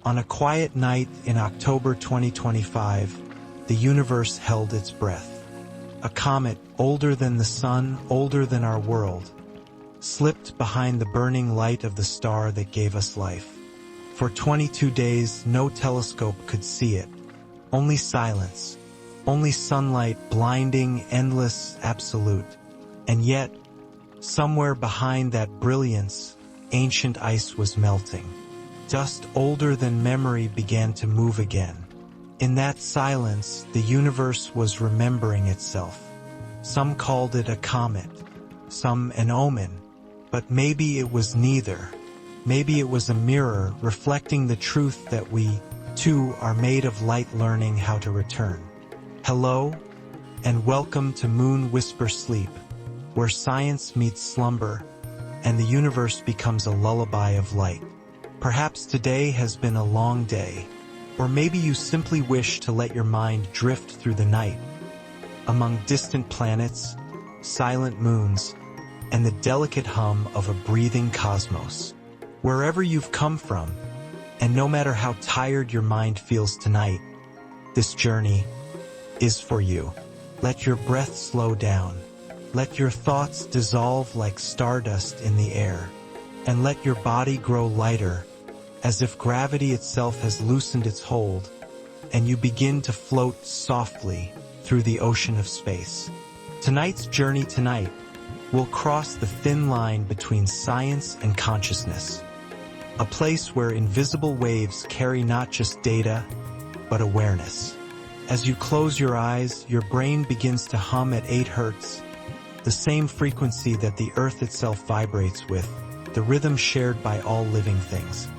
On a quiet night in October 2025, the universe held its breath. A comet, older than the sun, older than our world, slipped behind the burning light of the star that gave us life. For 22 days, no telescope could see it. Only silence, only sunlight, blinding, endless, absolute. And yet, somewhere behind that brilliance, ancient ice was melting. Dust older than memory began to move again. In that silence, the universe was remembering itself. Some called it a comet, some an omen, but maybe it was neither. Maybe it was a mirror reflecting the truth that we, too, are made of light, learning how to return. Hello, and welcome to Moon Whisper Sleep, where science meets slumber, and the universe becomes a lullaby of light. Perhaps today has been a long day, or maybe you simply wish to let your mind drift through the night, among distant planets, silent moons, and the delicate hum of a breathing cosmos. Wherever you've come from, and no matter how tired your mind feels tonight, this journey is for you. Let your breath slow down. Let your thoughts dissolve like stardust in the air, and let your body grow lighter, as if gravity itself has loosened its hold, and you begin to float softly through the ocean of space. Tonight's journey will cross the thin line between science and consciousness, a place where invisible waves carry not just data, but awareness. As you close your eyes, your brain begins to hum at 8 Hz, the same frequency that the Earth itself vibrates with, the rhythm shared by all living things.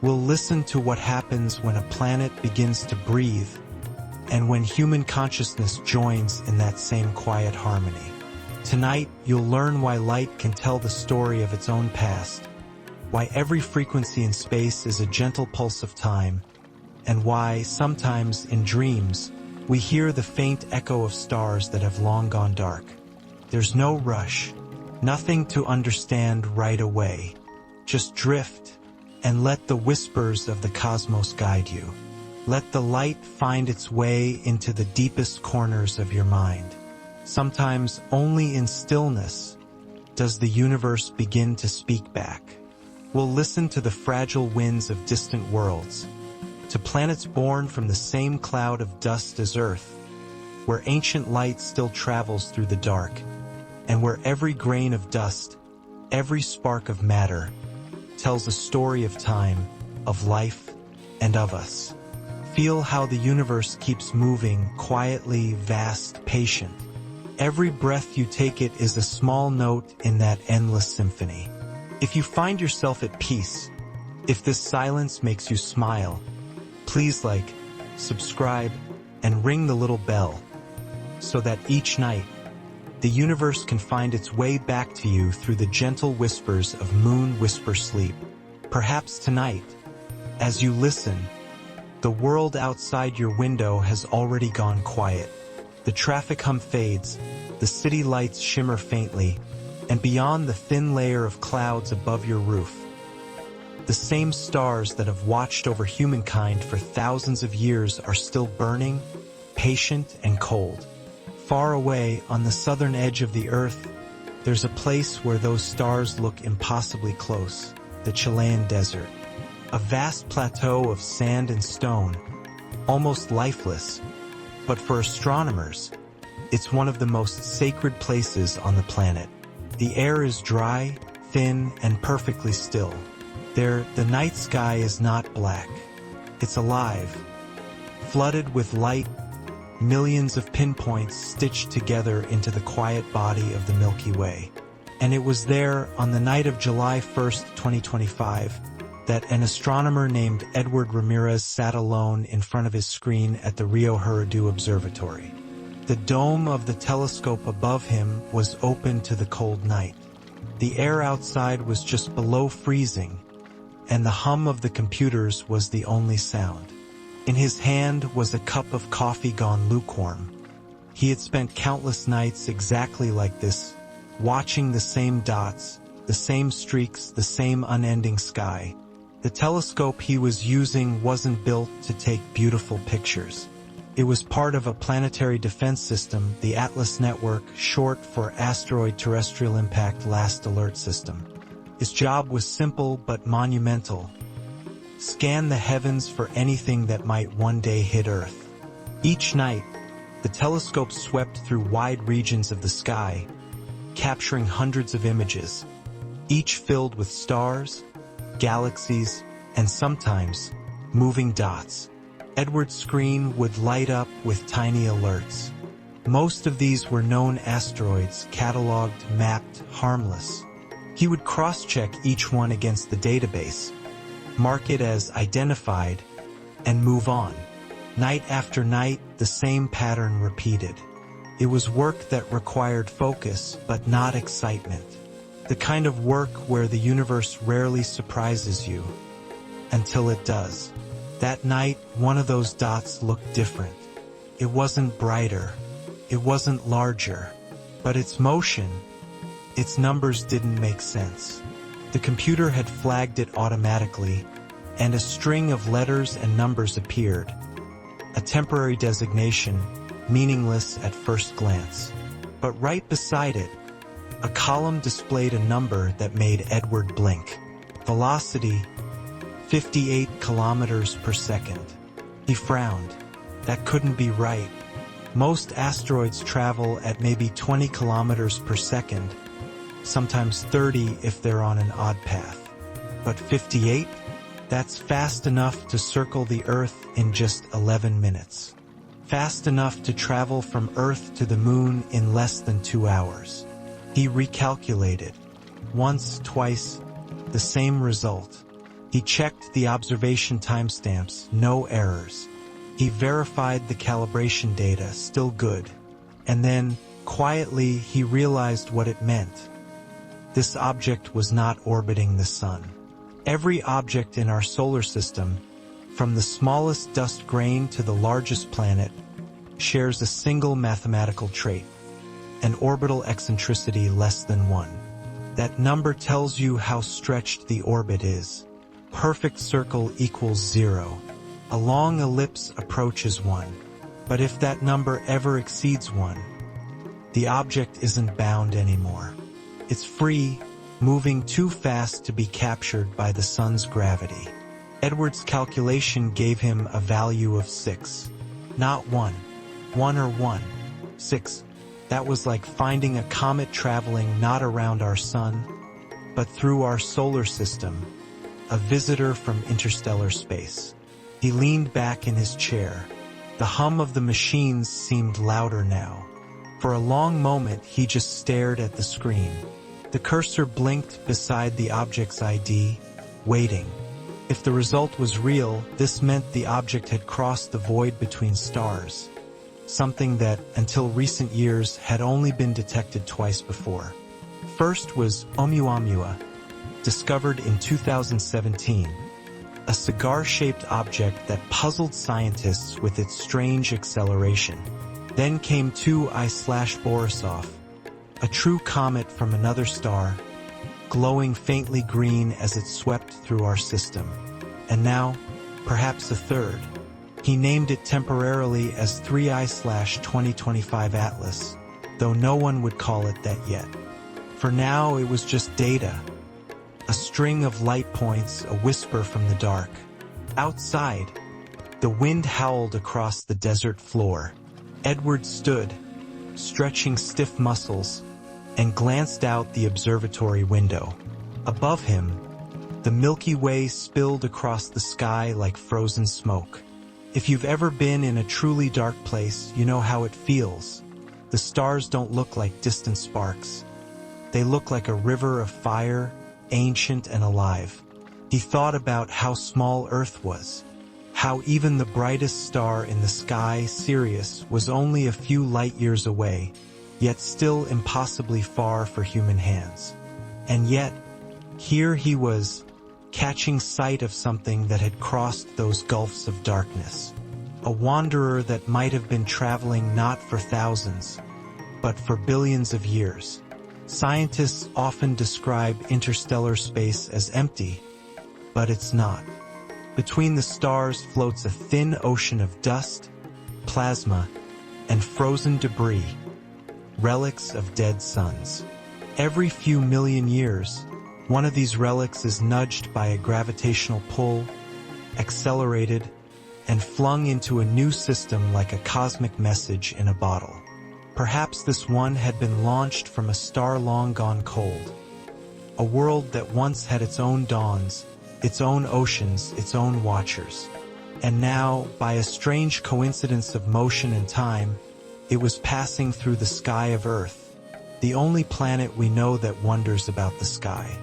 We'll listen to what happens when a planet begins to breathe, and when human consciousness joins in that same quiet harmony. Tonight, you'll learn why light can tell the story of its own past, why every frequency in space is a gentle pulse of time, and why, sometimes in dreams, we hear the faint echo of stars that have long gone dark. There's no rush, nothing to understand right away. Just drift, and let the whispers of the cosmos guide you. Let the light find its way into the deepest corners of your mind. Sometimes only in stillness does the universe begin to speak back. We'll listen to the fragile winds of distant worlds, to planets born from the same cloud of dust as Earth, where ancient light still travels through the dark, and where every grain of dust, every spark of matter, tells a story of time, of life, and of us. Feel how the universe keeps moving, quietly, vast, patient. Every breath you take it is a small note in that endless symphony. If you find yourself at peace, if this silence makes you smile, please like, subscribe, and ring the little bell, so that each night, the universe can find its way back to you through the gentle whispers of Moon Whisper Sleep. Perhaps tonight, as you listen, the world outside your window has already gone quiet. The traffic hum fades, the city lights shimmer faintly, and beyond the thin layer of clouds above your roof, the same stars that have watched over humankind for thousands of years are still burning, patient, and cold. Far away, on the southern edge of the Earth, there's a place where those stars look impossibly close, the Chilean desert. A vast plateau of sand and stone, almost lifeless, but for astronomers, it's one of the most sacred places on the planet. The air is dry, thin, and perfectly still. There, the night sky is not black. It's alive, flooded with light, millions of pinpoints stitched together into the quiet body of the Milky Way. And it was there, on the night of July 1st, 2025, that an astronomer named Edward Ramirez sat alone in front of his screen at the Rio Hurridu Observatory. The dome of the telescope above him was open to the cold night. The air outside was just below freezing, and the hum of the computers was the only sound. In his hand was a cup of coffee gone lukewarm. He had spent countless nights exactly like this, watching the same dots, the same streaks, the same unending sky. The telescope he was using wasn't built to take beautiful pictures. It was part of a planetary defense system, the Atlas Network, short for Asteroid Terrestrial Impact Last Alert System. His job was simple but monumental. Scan the heavens for anything that might one day hit Earth. Each night, the telescope swept through wide regions of the sky, capturing hundreds of images, each filled with stars, galaxies, and sometimes moving dots. Edward's screen would light up with tiny alerts. Most of these were known asteroids, cataloged, mapped, harmless. He would cross-check each one against the database, mark it as identified, and move on. Night after night, the same pattern repeated. It was work that required focus, but not excitement. The kind of work where the universe rarely surprises you, until it does. That night, one of those dots looked different. It wasn't brighter, it wasn't larger, but its motion, its numbers didn't make sense. The computer had flagged it automatically, and a string of letters and numbers appeared. A temporary designation, meaningless at first glance. But right beside it, a column displayed a number that made Edward blink. Velocity, 58 kilometers per second. He frowned. That couldn't be right. Most asteroids travel at maybe 20 kilometers per second, sometimes 30 if they're on an odd path. But 58? That's fast enough to circle the Earth in just 11 minutes. Fast enough to travel from Earth to the Moon in less than 2 hours. He recalculated. Once, twice, the same result. He checked the observation timestamps, no errors. He verified the calibration data, still good. And then, quietly, he realized what it meant. This object was not orbiting the sun. Every object in our solar system, from the smallest dust grain to the largest planet, shares a single mathematical trait, an orbital eccentricity less than 1. That number tells you how stretched the orbit is. Perfect circle equals 0. A long ellipse approaches 1. But if that number ever exceeds 1, the object isn't bound anymore. It's free, moving too fast to be captured by the sun's gravity. Edward's calculation gave him a value of 6. Not 1. 1 or 1. 6. That was like finding a comet traveling not around our sun, but through our solar system, a visitor from interstellar space. He leaned back in his chair. The hum of the machines seemed louder now. For a long moment, he just stared at the screen. The cursor blinked beside the object's ID, waiting. If the result was real, this meant the object had crossed the void between stars, something that, until recent years, had only been detected twice before. First was Oumuamua, discovered in 2017, a cigar-shaped object that puzzled scientists with its strange acceleration. Then came 2I/Borisov, a true comet from another star, glowing faintly green as it swept through our system. And now, perhaps a third. He named it temporarily as 3I/2025 Atlas, though no one would call it that yet. For now, it was just data. A string of light points, a whisper from the dark. Outside, the wind howled across the desert floor. Edward stood, stretching stiff muscles, and glanced out the observatory window. Above him, the Milky Way spilled across the sky like frozen smoke. If you've ever been in a truly dark place, you know how it feels. The stars don't look like distant sparks. They look like a river of fire, ancient and alive. He thought about how small Earth was, how even the brightest star in the sky, Sirius, was only a few light years away, yet still impossibly far for human hands. And yet, here he was, catching sight of something that had crossed those gulfs of darkness. A wanderer that might have been traveling not for thousands, but for billions of years. Scientists often describe interstellar space as empty, But it's not. Between the stars floats a thin ocean of dust, plasma, and frozen debris, relics of dead suns. Every few million years, one of these relics is nudged by a gravitational pull, accelerated, and flung into a new system like a cosmic message in a bottle. Perhaps this one had been launched from a star long gone cold. A world that once had its own dawns, its own oceans, its own watchers. And now, by a strange coincidence of motion and time, it was passing through the sky of Earth, the only planet we know that wonders about the sky.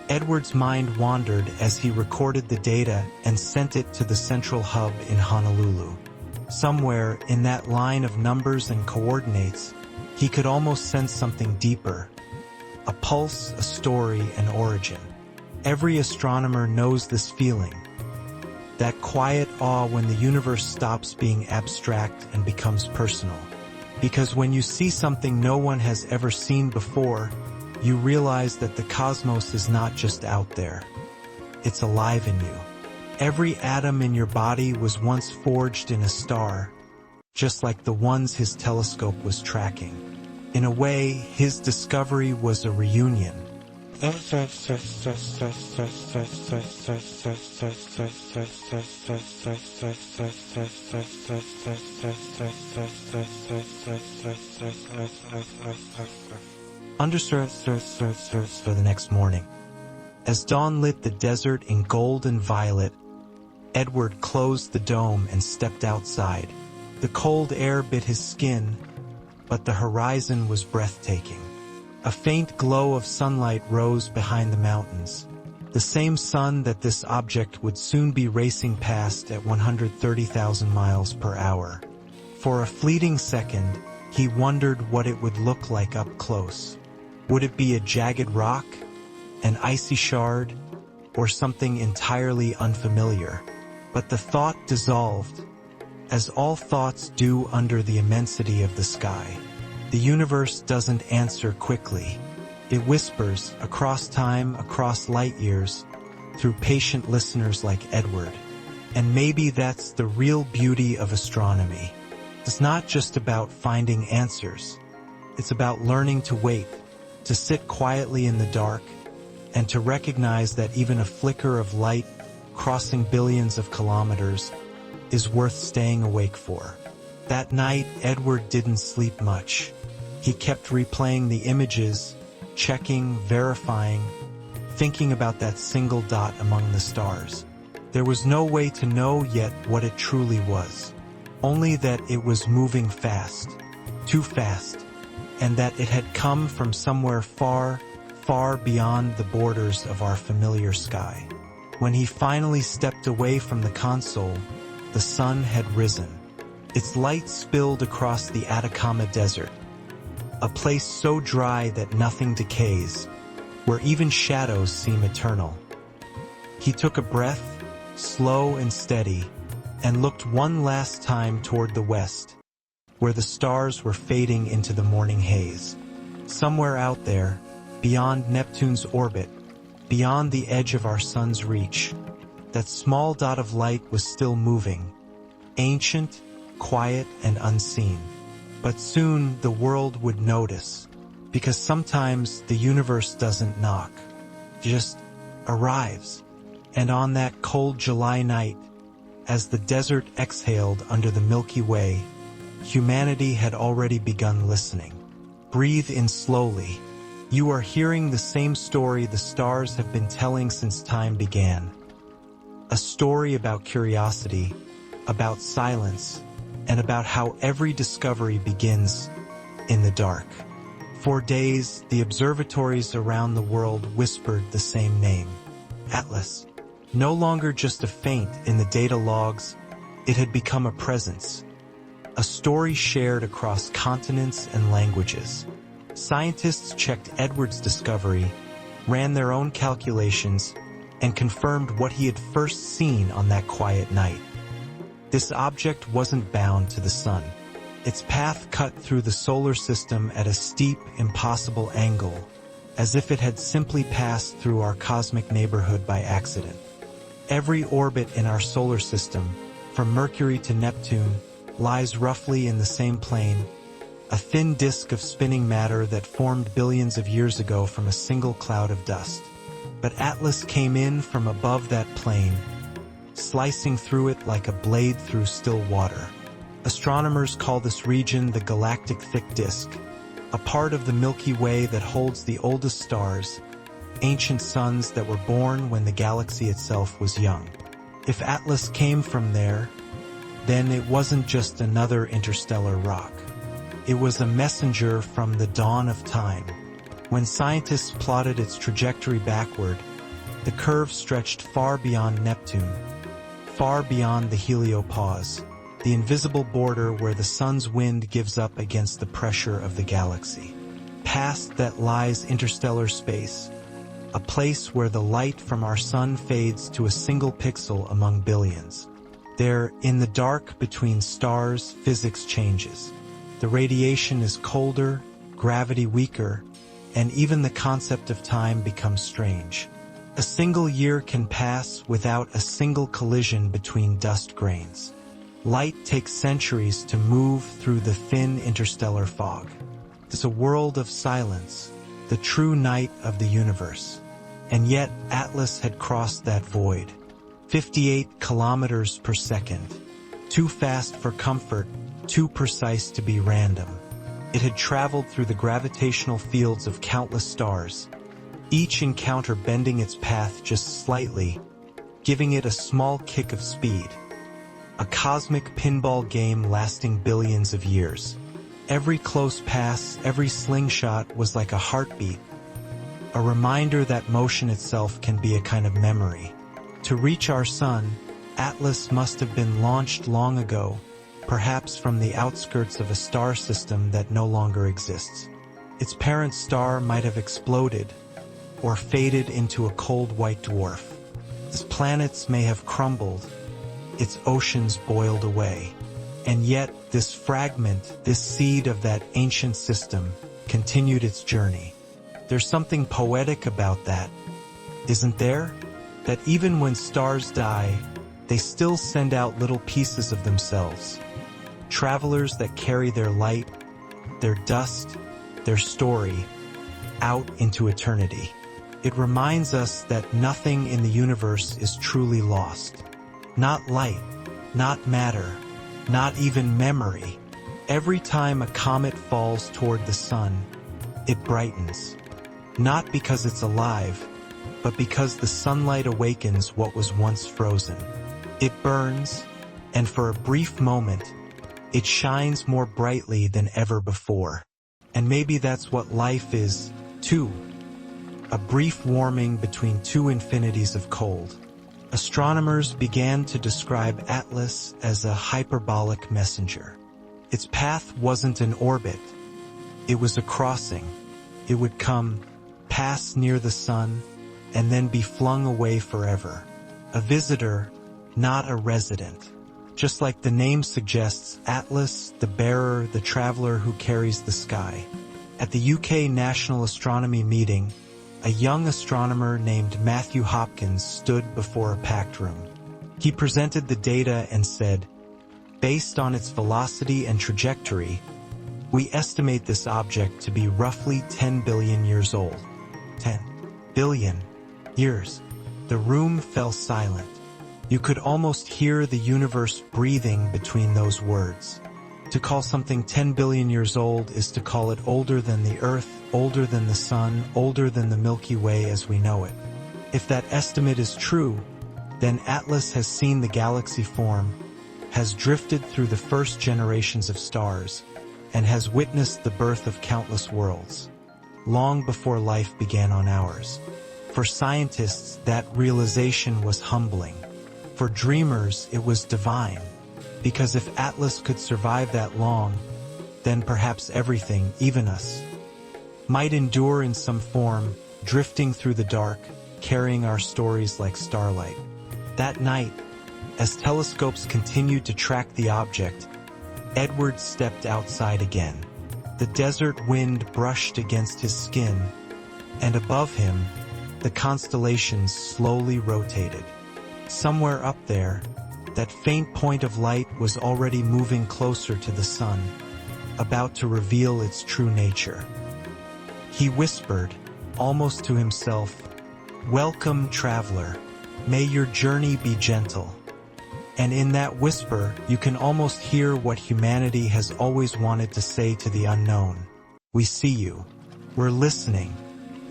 Edward's mind wandered as he recorded the data and sent it to the central hub in Honolulu. Somewhere in that line of numbers and coordinates, he could almost sense something deeper. A pulse, a story, an origin. Every astronomer knows this feeling. That quiet awe when the universe stops being abstract and becomes personal. Because when you see something no one has ever seen before, you realize that the cosmos is not just out there. It's alive in you. Every atom in your body was once forged in a star, just like the ones his telescope was tracking. In a way, his discovery was a reunion. Understood for the next morning. As dawn lit the desert in gold and violet, Edward closed the dome and stepped outside. The cold air bit his skin, but the horizon was breathtaking. A faint glow of sunlight rose behind the mountains, the same sun that this object would soon be racing past at 130,000 miles per hour. For a fleeting second, he wondered what it would look like up close. Would it be a jagged rock, an icy shard, or something entirely unfamiliar? But the thought dissolved, as all thoughts do under the immensity of the sky. The universe doesn't answer quickly. It whispers across time, across light years, through patient listeners like Edward. And maybe that's the real beauty of astronomy. It's not just about finding answers. It's about learning to wait, to sit quietly in the dark, and to recognize that even a flicker of light crossing billions of kilometers is worth staying awake for. That night, Edward didn't sleep much. He kept replaying the images, checking, verifying, thinking about that single dot among the stars. There was no way to know yet what it truly was. Only that it was moving fast, too fast, and that it had come from somewhere far, far beyond the borders of our familiar sky. When he finally stepped away from the console, the sun had risen. Its light spilled across the Atacama Desert, a place so dry that nothing decays, where even shadows seem eternal. He took a breath, slow and steady, and looked one last time toward the west, where the stars were fading into the morning haze. Somewhere out there, beyond Neptune's orbit, beyond the edge of our sun's reach, that small dot of light was still moving, ancient, quiet, and unseen. But soon the world would notice, because sometimes the universe doesn't knock, just arrives. And on that cold July night, as the desert exhaled under the Milky Way, humanity had already begun listening. Breathe in slowly. You are hearing the same story the stars have been telling since time began. A story about curiosity, about silence, and about how every discovery begins in the dark. For days, the observatories around the world whispered the same name, Atlas. No longer just a feint in the data logs, it had become a presence. A story shared across continents and languages. Scientists checked Edward's discovery, ran their own calculations, and confirmed what he had first seen on that quiet night. This object wasn't bound to the sun. Its path cut through the solar system at a steep, impossible angle, as if it had simply passed through our cosmic neighborhood by accident. Every orbit in our solar system, from Mercury to Neptune, lies roughly in the same plane, a thin disk of spinning matter that formed billions of years ago from a single cloud of dust. But Atlas came in from above that plane, slicing through it like a blade through still water. Astronomers call this region the galactic thick disk, a part of the Milky Way that holds the oldest stars, ancient suns that were born when the galaxy itself was young. If Atlas came from there, then it wasn't just another interstellar rock. It was a messenger from the dawn of time. When scientists plotted its trajectory backward, the curve stretched far beyond Neptune, far beyond the heliopause, the invisible border where the sun's wind gives up against the pressure of the galaxy. Past that lies interstellar space, a place where the light from our sun fades to a single pixel among billions. There, in the dark between stars, physics changes. The radiation is colder, gravity weaker, and even the concept of time becomes strange. A single year can pass without a single collision between dust grains. Light takes centuries to move through the thin interstellar fog. It's a world of silence, the true night of the universe. And yet Atlas had crossed that void. 58 kilometers per second. Too fast for comfort, too precise to be random. It had traveled through the gravitational fields of countless stars, each encounter bending its path just slightly, giving it a small kick of speed. A cosmic pinball game lasting billions of years. Every close pass, every slingshot was like a heartbeat, a reminder that motion itself can be a kind of memory. To reach our sun, Atlas must have been launched long ago, perhaps from the outskirts of a star system that no longer exists. Its parent star might have exploded, or faded into a cold white dwarf. Its planets may have crumbled, its oceans boiled away. And yet, this fragment, this seed of that ancient system, continued its journey. There's something poetic about that, isn't there? That even when stars die, they still send out little pieces of themselves. Travelers that carry their light, their dust, their story, out into eternity. It reminds us that nothing in the universe is truly lost. Not light, not matter, not even memory. Every time a comet falls toward the sun, it brightens. Not because it's alive, but because the sunlight awakens what was once frozen. It burns, and for a brief moment, it shines more brightly than ever before. And maybe that's what life is, too. A brief warming between two infinities of cold. Astronomers began to describe Atlas as a hyperbolic messenger. Its path wasn't an orbit. It was a crossing. It would come, pass near the sun, and then be flung away forever. A visitor, not a resident. Just like the name suggests, Atlas, the bearer, the traveler who carries the sky. At the UK National Astronomy meeting, a young astronomer named Matthew Hopkins stood before a packed room. He presented the data and said, "Based on its velocity and trajectory, we estimate this object to be roughly 10 billion years old." 10 billion years. The room fell silent. You could almost hear the universe breathing between those words. To call something 10 billion years old is to call it older than the Earth, older than the Sun, older than the Milky Way as we know it. If that estimate is true, then Atlas has seen the galaxy form, has drifted through the first generations of stars, and has witnessed the birth of countless worlds, long before life began on ours. For scientists, that realization was humbling. For dreamers, it was divine. Because if Atlas could survive that long, then perhaps everything, even us, might endure in some form, drifting through the dark, carrying our stories like starlight. That night, as telescopes continued to track the object, Edward stepped outside again. The desert wind brushed against his skin, and above him, the constellations slowly rotated. Somewhere up there, that faint point of light was already moving closer to the sun, about to reveal its true nature. He whispered, almost to himself, "Welcome, traveler. May your journey be gentle." And in that whisper, you can almost hear what humanity has always wanted to say to the unknown. We see you. We're listening.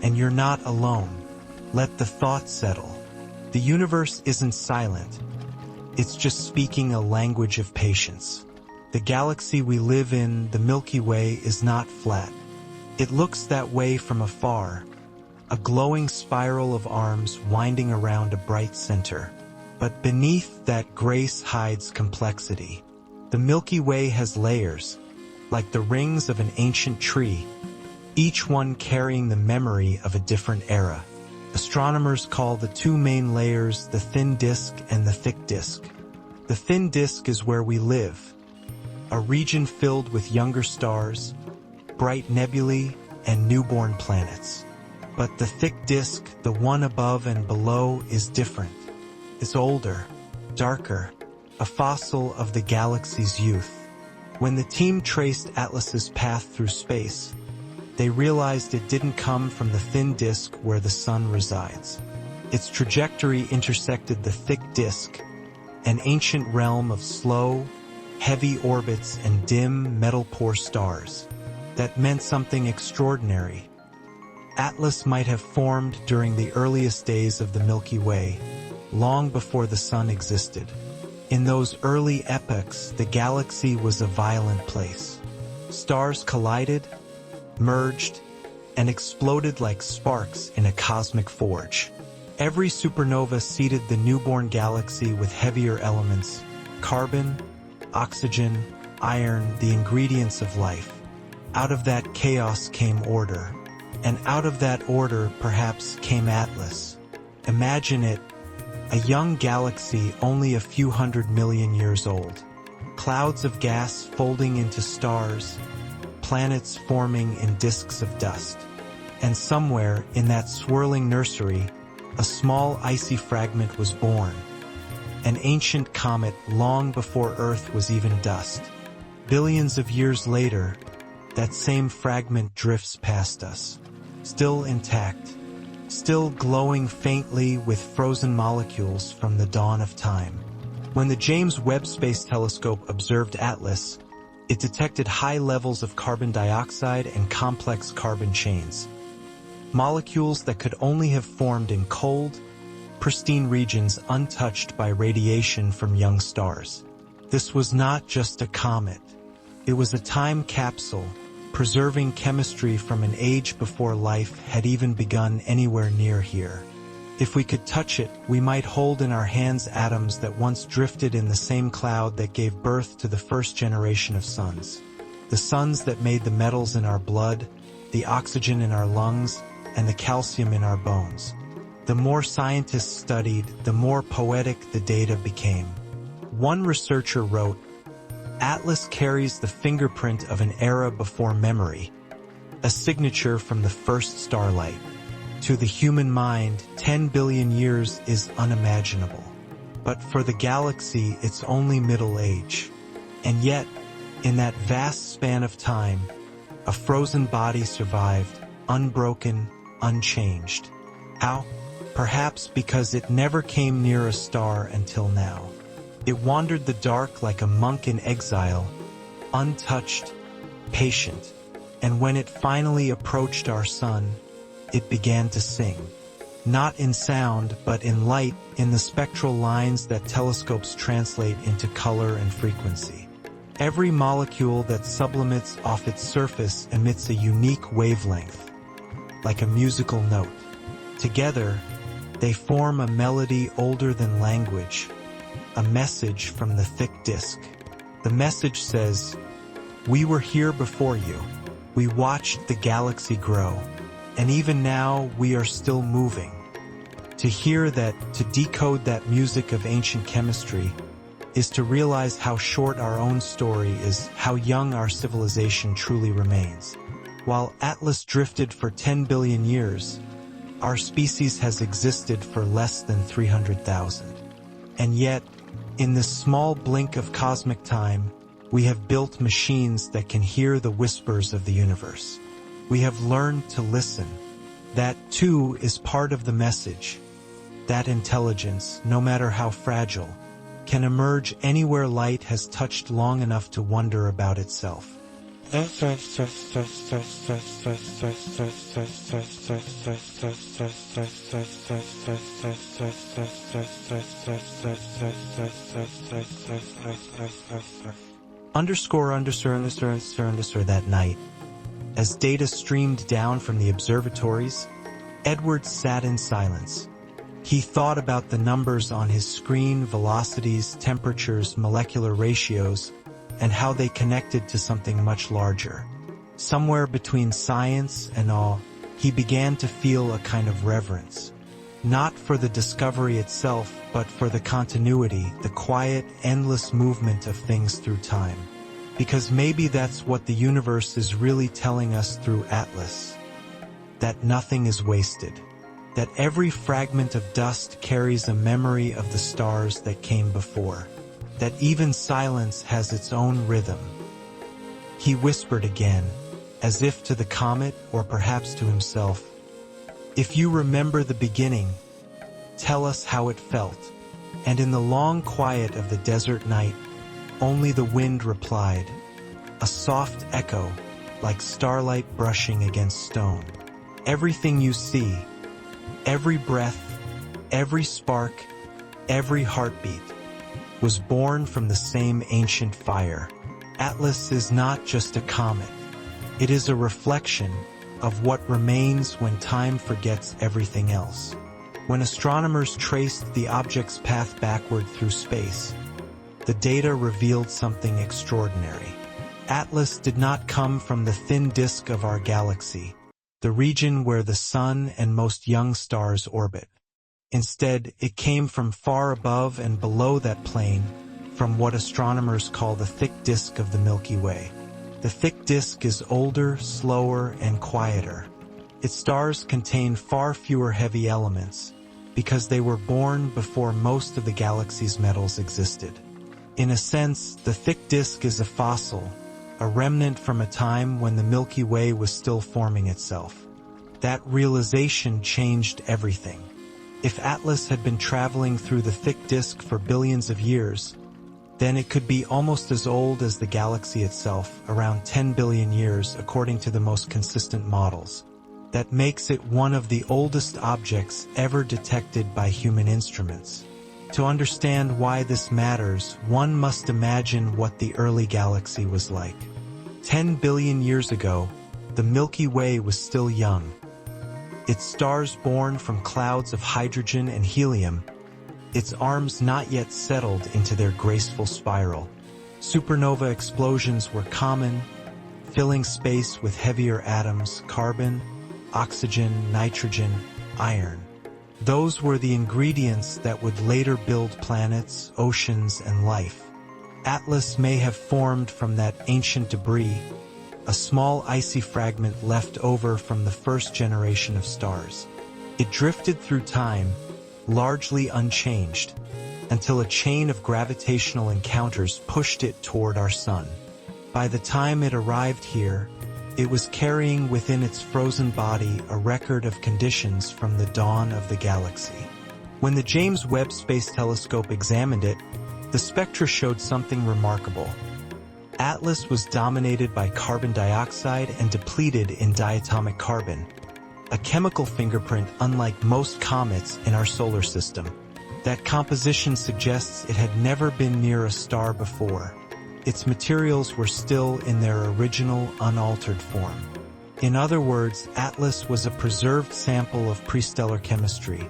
And you're not alone. Let the thought settle. The universe isn't silent. It's just speaking a language of patience. The galaxy we live in, the Milky Way, is not flat. It looks that way from afar, a glowing spiral of arms winding around a bright center. But beneath that grace hides complexity. The Milky Way has layers, like the rings of an ancient tree, each one carrying the memory of a different era. Astronomers call the two main layers the thin disk and the thick disk. The thin disk is where we live, a region filled with younger stars, bright nebulae, and newborn planets. But the thick disk, the one above and below, is different. It's older, darker, a fossil of the galaxy's youth. When the team traced Atlas's path through space, they realized it didn't come from the thin disk where the sun resides. Its trajectory intersected the thick disk, an ancient realm of slow, heavy orbits and dim, metal-poor stars. That meant something extraordinary. Atlas might have formed during the earliest days of the Milky Way, long before the sun existed. In those early epochs, the galaxy was a violent place. Stars collided, merged, and exploded like sparks in a cosmic forge. Every supernova seeded the newborn galaxy with heavier elements: carbon, oxygen, iron, the ingredients of life. Out of that chaos came order, and out of that order perhaps came Atlas. Imagine it, a young galaxy only a few 100 million years old. Clouds of gas folding into stars, planets forming in disks of dust. And somewhere in that swirling nursery, a small icy fragment was born. An ancient comet long before Earth was even dust. Billions of years later, that same fragment drifts past us, still intact, still glowing faintly with frozen molecules from the dawn of time. When the James Webb Space Telescope observed Atlas, it detected high levels of carbon dioxide and complex carbon chains, molecules that could only have formed in cold, pristine regions untouched by radiation from young stars. This was not just a comet. It was a time capsule, preserving chemistry from an age before life had even begun anywhere near here. If we could touch it, we might hold in our hands atoms that once drifted in the same cloud that gave birth to the first generation of suns. The suns that made the metals in our blood, the oxygen in our lungs, and the calcium in our bones. The more scientists studied, the more poetic the data became. One researcher wrote, "Atlas carries the fingerprint of an era before memory, a signature from the first starlight. To the human mind, 10 billion years is unimaginable. But for the galaxy, it's only middle age. And yet, in that vast span of time, a frozen body survived, unbroken, unchanged. How? Perhaps because it never came near a star until now. It wandered the dark like a monk in exile, untouched, patient. And when it finally approached our sun, it began to sing. Not in sound, but in light, in the spectral lines that telescopes translate into color and frequency. Every molecule that sublimates off its surface emits a unique wavelength, like a musical note. Together, they form a melody older than language, a message from the thick disk. The message says, "We were here before you. We watched the galaxy grow. And even now, we are still moving." To hear that, to decode that music of ancient chemistry, is to realize how short our own story is, how young our civilization truly remains. While Atlas drifted for 10 billion years, our species has existed for less than 300,000. And yet, in this small blink of cosmic time, we have built machines that can hear the whispers of the universe. We have learned to listen. That, too, is part of the message. That intelligence, no matter how fragile, can emerge anywhere light has touched long enough to wonder about itself. That night, as data streamed down from the observatories, Edward sat in silence. He thought about the numbers on his screen, velocities, temperatures, molecular ratios, and how they connected to something much larger. Somewhere between science and awe, he began to feel a kind of reverence. Not for the discovery itself, but for the continuity, the quiet, endless movement of things through time. Because maybe that's what the universe is really telling us through Atlas. That nothing is wasted. That every fragment of dust carries a memory of the stars that came before. That even silence has its own rhythm. He whispered again, as if to the comet or perhaps to himself, "If you remember the beginning, tell us how it felt." And in the long quiet of the desert night, only the wind replied, a soft echo, like starlight brushing against stone. Everything you see, every breath, every spark, every heartbeat, was born from the same ancient fire. Atlas is not just a comet. It is a reflection of what remains when time forgets everything else. When astronomers traced the object's path backward through space, the data revealed something extraordinary. Atlas did not come from the thin disk of our galaxy, the region where the sun and most young stars orbit. Instead, it came from far above and below that plane, from what astronomers call the thick disk of the Milky Way. The thick disk is older, slower, and quieter. Its stars contain far fewer heavy elements, because they were born before most of the galaxy's metals existed. In a sense, the thick disk is a fossil, a remnant from a time when the Milky Way was still forming itself. That realization changed everything. If Atlas had been traveling through the thick disk for billions of years, then it could be almost as old as the galaxy itself, around 10 billion years according to the most consistent models. That makes it one of the oldest objects ever detected by human instruments. To understand why this matters, one must imagine what the early galaxy was like. 10 billion years ago, the Milky Way was still young. Its stars born from clouds of hydrogen and helium, its arms not yet settled into their graceful spiral. Supernova explosions were common, filling space with heavier atoms, carbon, oxygen, nitrogen, iron. Those were the ingredients that would later build planets, oceans, and life. Atlas may have formed from that ancient debris, a small icy fragment left over from the first generation of stars. It drifted through time, largely unchanged, until a chain of gravitational encounters pushed it toward our sun. By the time it arrived here, it was carrying within its frozen body a record of conditions from the dawn of the galaxy. When the James Webb Space Telescope examined it, the spectra showed something remarkable. Atlas was dominated by carbon dioxide and depleted in diatomic carbon, a chemical fingerprint unlike most comets in our solar system. That composition suggests it had never been near a star before. Its materials were still in their original, unaltered form. In other words, Atlas was a preserved sample of prestellar chemistry,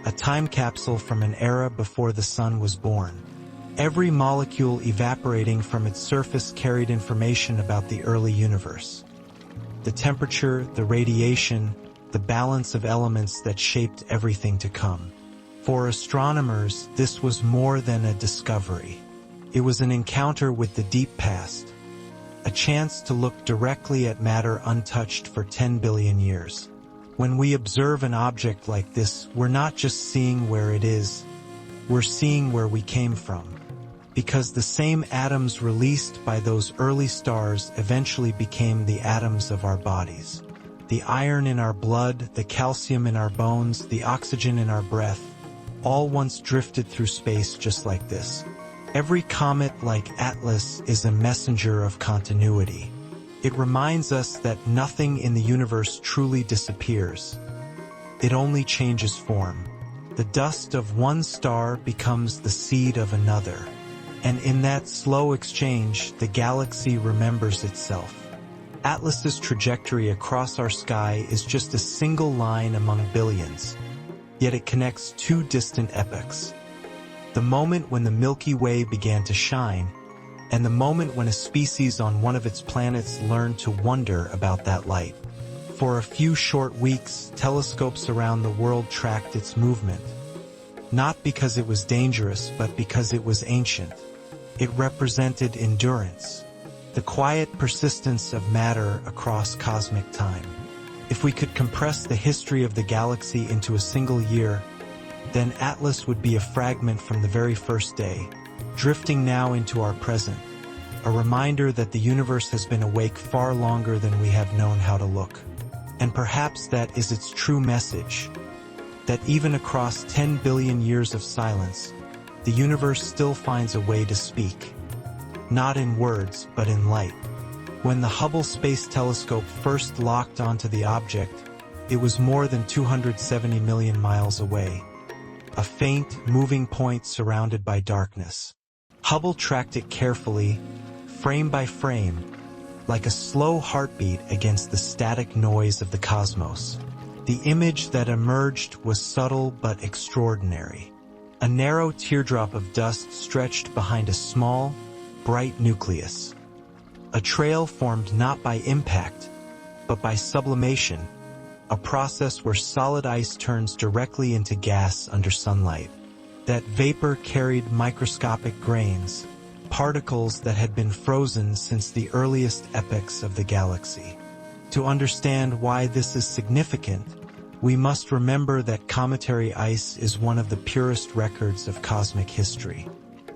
a time capsule from an era before the sun was born. Every molecule evaporating from its surface carried information about the early universe. The temperature, the radiation, the balance of elements that shaped everything to come. For astronomers, this was more than a discovery. It was an encounter with the deep past, a chance to look directly at matter untouched for 10 billion years. When we observe an object like this, we're not just seeing where it is, we're seeing where we came from. Because the same atoms released by those early stars eventually became the atoms of our bodies. The iron in our blood, the calcium in our bones, the oxygen in our breath, all once drifted through space just like this. Every comet, like Atlas, is a messenger of continuity. It reminds us that nothing in the universe truly disappears. It only changes form. The dust of one star becomes the seed of another. And in that slow exchange, the galaxy remembers itself. Atlas's trajectory across our sky is just a single line among billions, yet it connects two distant epochs. The moment when the Milky Way began to shine, and the moment when a species on one of its planets learned to wonder about that light. For a few short weeks, telescopes around the world tracked its movement. Not because it was dangerous, but because it was ancient. It represented endurance, the quiet persistence of matter across cosmic time. If we could compress the history of the galaxy into a single year, then Atlas would be a fragment from the very first day, drifting now into our present, a reminder that the universe has been awake far longer than we have known how to look. And perhaps that is its true message, that even across 10 billion years of silence, the universe still finds a way to speak. Not in words, but in light. When the Hubble Space Telescope first locked onto the object, it was more than 270 million miles away. A faint, moving point surrounded by darkness. Hubble tracked it carefully, frame by frame, like a slow heartbeat against the static noise of the cosmos. The image that emerged was subtle but extraordinary. A narrow teardrop of dust stretched behind a small, bright nucleus. A trail formed not by impact, but by sublimation, a process where solid ice turns directly into gas under sunlight. That vapor carried microscopic grains, particles that had been frozen since the earliest epochs of the galaxy. To understand why this is significant, we must remember that cometary ice is one of the purest records of cosmic history.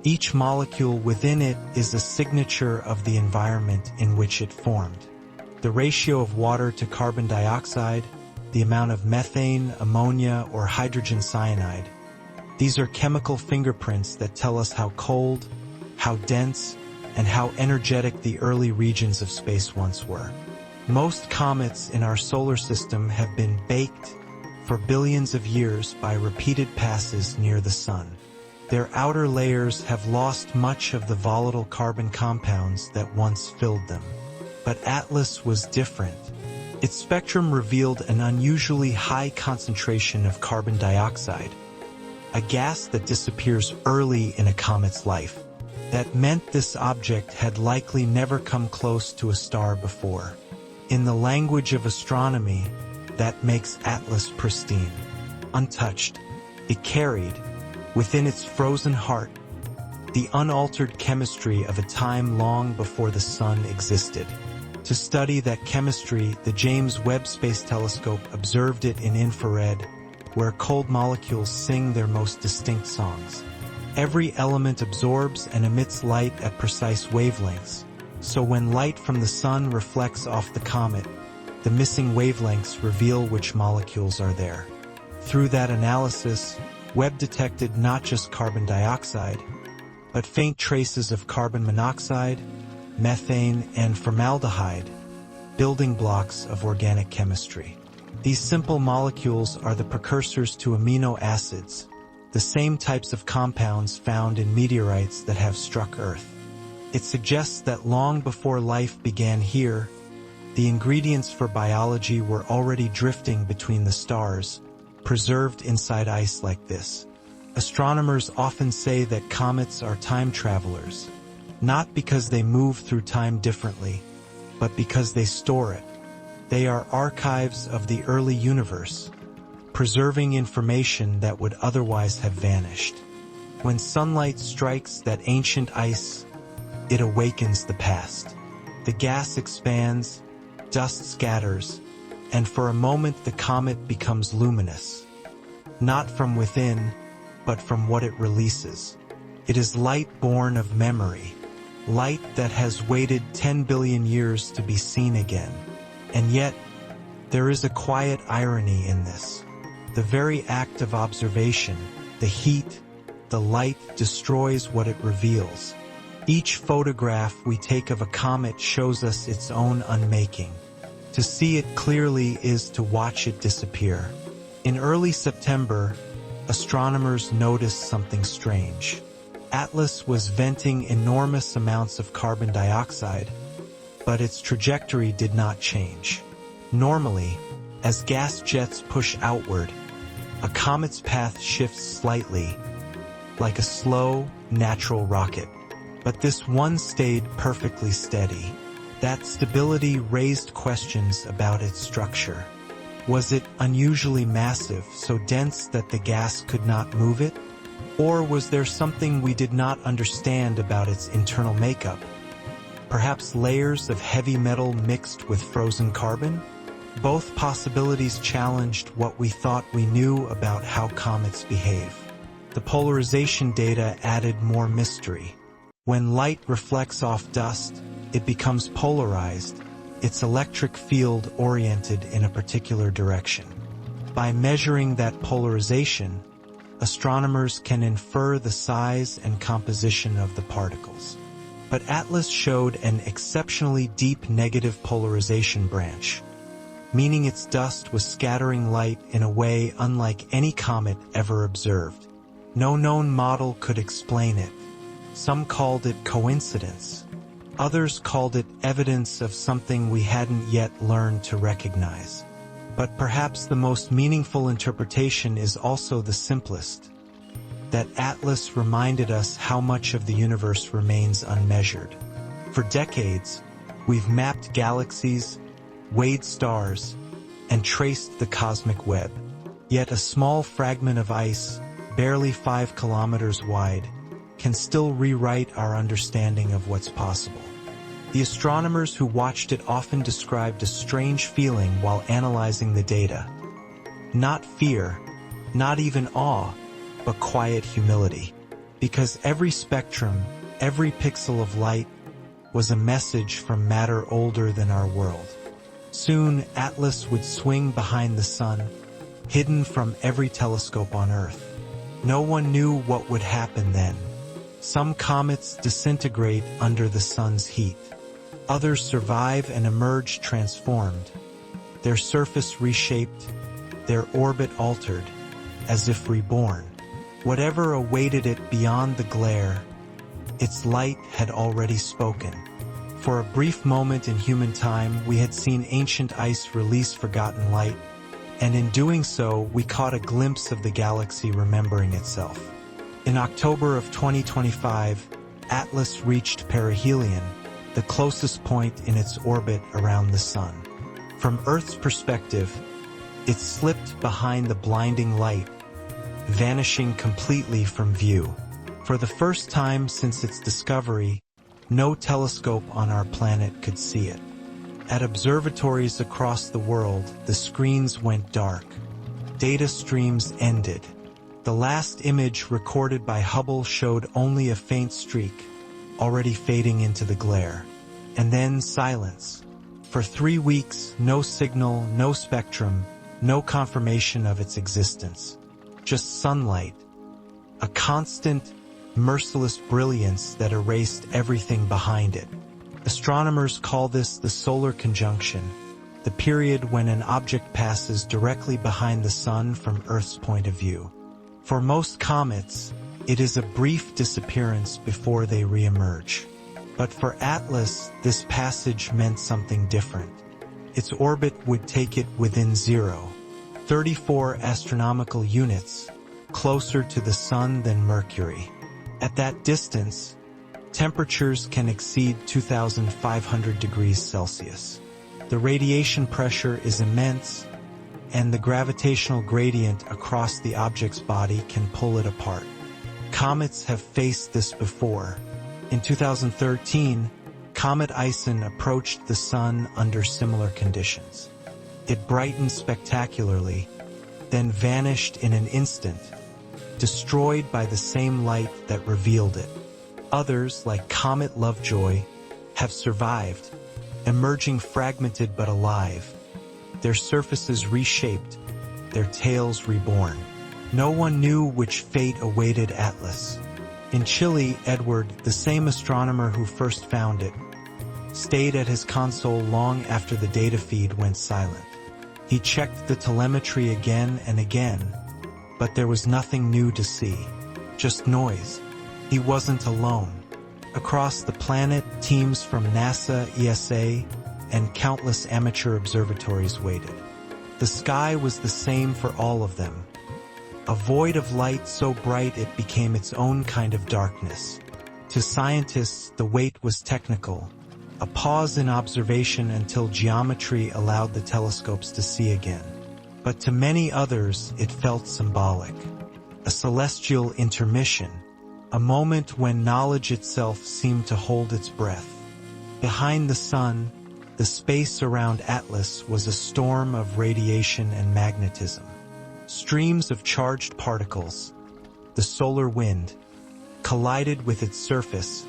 Each molecule within it is a signature of the environment in which it formed. The ratio of water to carbon dioxide, the amount of methane, ammonia, or hydrogen cyanide. These are chemical fingerprints that tell us how cold, how dense, and how energetic the early regions of space once were. Most comets in our solar system have been baked for billions of years by repeated passes near the sun. Their outer layers have lost much of the volatile carbon compounds that once filled them. But Atlas was different. Its spectrum revealed an unusually high concentration of carbon dioxide, a gas that disappears early in a comet's life. That meant this object had likely never come close to a star before. In the language of astronomy, that makes Atlas pristine, untouched. It carried, within its frozen heart, the unaltered chemistry of a time long before the sun existed. To study that chemistry, the James Webb Space Telescope observed it in infrared, where cold molecules sing their most distinct songs. Every element absorbs and emits light at precise wavelengths, so when light from the sun reflects off the comet, the missing wavelengths reveal which molecules are there. Through that analysis, Webb detected not just carbon dioxide, but faint traces of carbon monoxide, methane, and formaldehyde, building blocks of organic chemistry. These simple molecules are the precursors to amino acids, the same types of compounds found in meteorites that have struck Earth. It suggests that long before life began here, the ingredients for biology were already drifting between the stars, preserved inside ice like this. Astronomers often say that comets are time travelers, not because they move through time differently, but because they store it. They are archives of the early universe, preserving information that would otherwise have vanished. When sunlight strikes that ancient ice, it awakens the past. The gas expands, dust scatters, and for a moment the comet becomes luminous. Not from within, but from what it releases. It is light born of memory, light that has waited 10 billion years to be seen again. And yet, there is a quiet irony in this. The very act of observation, the heat, the light, destroys what it reveals. Each photograph we take of a comet shows us its own unmaking. To see it clearly is to watch it disappear. In early September, astronomers noticed something strange. Atlas was venting enormous amounts of carbon dioxide, but its trajectory did not change. Normally, as gas jets push outward, a comet's path shifts slightly, like a slow, natural rocket. But this one stayed perfectly steady. That stability raised questions about its structure. Was it unusually massive, so dense that the gas could not move it? Or was there something we did not understand about its internal makeup? Perhaps layers of heavy metal mixed with frozen carbon? Both possibilities challenged what we thought we knew about how comets behave. The polarization data added more mystery. When light reflects off dust, it becomes polarized, its electric field oriented in a particular direction. By measuring that polarization, astronomers can infer the size and composition of the particles. But Atlas showed an exceptionally deep negative polarization branch, meaning its dust was scattering light in a way unlike any comet ever observed. No known model could explain it. Some called it coincidence. Others called it evidence of something we hadn't yet learned to recognize. But perhaps the most meaningful interpretation is also the simplest, that Atlas reminded us how much of the universe remains unmeasured. For decades, we've mapped galaxies, weighed stars, and traced the cosmic web. Yet a small fragment of ice, barely 5 kilometers wide, can still rewrite our understanding of what's possible. The astronomers who watched it often described a strange feeling while analyzing the data. Not fear, not even awe, but quiet humility. Because every spectrum, every pixel of light, was a message from matter older than our world. Soon, Atlas would swing behind the sun, hidden from every telescope on Earth. No one knew what would happen then. Some comets disintegrate under the sun's heat. Others survive and emerge transformed, their surface reshaped, their orbit altered, as if reborn. Whatever awaited it beyond the glare, its light had already spoken. For a brief moment in human time, we had seen ancient ice release forgotten light, and in doing so, we caught a glimpse of the galaxy remembering itself. In October of 2025, Atlas reached perihelion, the closest point in its orbit around the Sun. From Earth's perspective, it slipped behind the blinding light, vanishing completely from view. For the first time since its discovery, no telescope on our planet could see it. At observatories across the world, the screens went dark. Data streams ended. The last image recorded by Hubble showed only a faint streak, already fading into the glare. And then silence. For 3 weeks, no signal, no spectrum, no confirmation of its existence. Just sunlight. A constant, merciless brilliance that erased everything behind it. Astronomers call this the solar conjunction, the period when an object passes directly behind the Sun from Earth's point of view. For most comets, it is a brief disappearance before they re-emerge. But for Atlas, this passage meant something different. Its orbit would take it within 34 astronomical units, closer to the Sun than Mercury. At that distance, temperatures can exceed 2,500 degrees Celsius. The radiation pressure is immense, and the gravitational gradient across the object's body can pull it apart. Comets have faced this before. In 2013, Comet Ison approached the Sun under similar conditions. It brightened spectacularly, then vanished in an instant, destroyed by the same light that revealed it. Others, like Comet Lovejoy, have survived, emerging fragmented but alive, their surfaces reshaped, their tails reborn. No one knew which fate awaited Atlas. In Chile, Edward, the same astronomer who first found it, stayed at his console long after the data feed went silent. He checked the telemetry again and again, but there was nothing new to see, just noise. He wasn't alone. Across the planet, teams from NASA, ESA, and countless amateur observatories waited. The sky was the same for all of them. A void of light so bright it became its own kind of darkness. To scientists, the wait was technical, a pause in observation until geometry allowed the telescopes to see again. But to many others, it felt symbolic. A celestial intermission, a moment when knowledge itself seemed to hold its breath. Behind the sun, the space around Atlas was a storm of radiation and magnetism. Streams of charged particles, the solar wind, collided with its surface,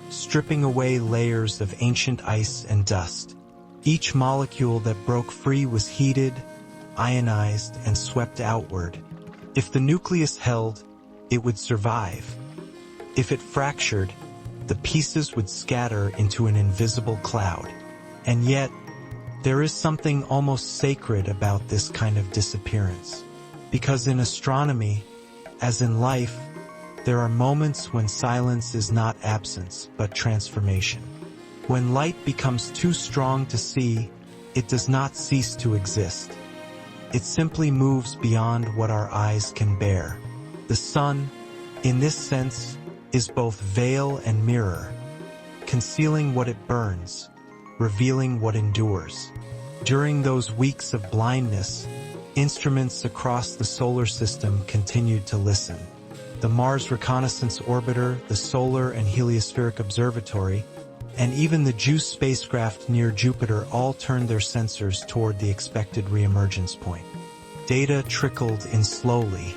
stripping away layers of ancient ice and dust. Each molecule that broke free was heated, ionized, and swept outward. If the nucleus held, it would survive. If it fractured, the pieces would scatter into an invisible cloud. And yet, there is something almost sacred about this kind of disappearance. Because in astronomy, as in life, there are moments when silence is not absence, but transformation. When light becomes too strong to see, it does not cease to exist. It simply moves beyond what our eyes can bear. The sun, in this sense, is both veil and mirror, concealing what it burns, revealing what endures. During those weeks of blindness, instruments across the solar system continued to listen. The Mars Reconnaissance Orbiter, the Solar and Heliospheric Observatory, and even the JUICE spacecraft near Jupiter all turned their sensors toward the expected reemergence point. Data trickled in slowly.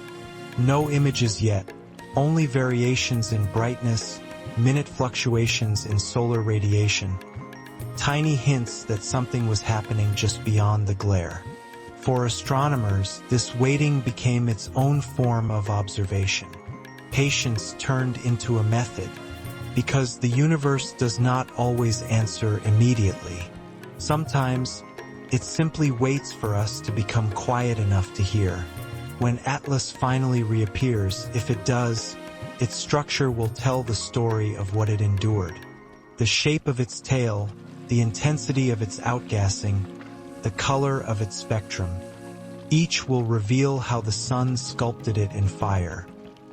No images yet, only variations in brightness, minute fluctuations in solar radiation, tiny hints that something was happening just beyond the glare. For astronomers, this waiting became its own form of observation. Patience turned into a method, because the universe does not always answer immediately. Sometimes, it simply waits for us to become quiet enough to hear. When Atlas finally reappears, if it does, its structure will tell the story of what it endured. The shape of its tail, the intensity of its outgassing, the color of its spectrum. Each will reveal how the sun sculpted it in fire.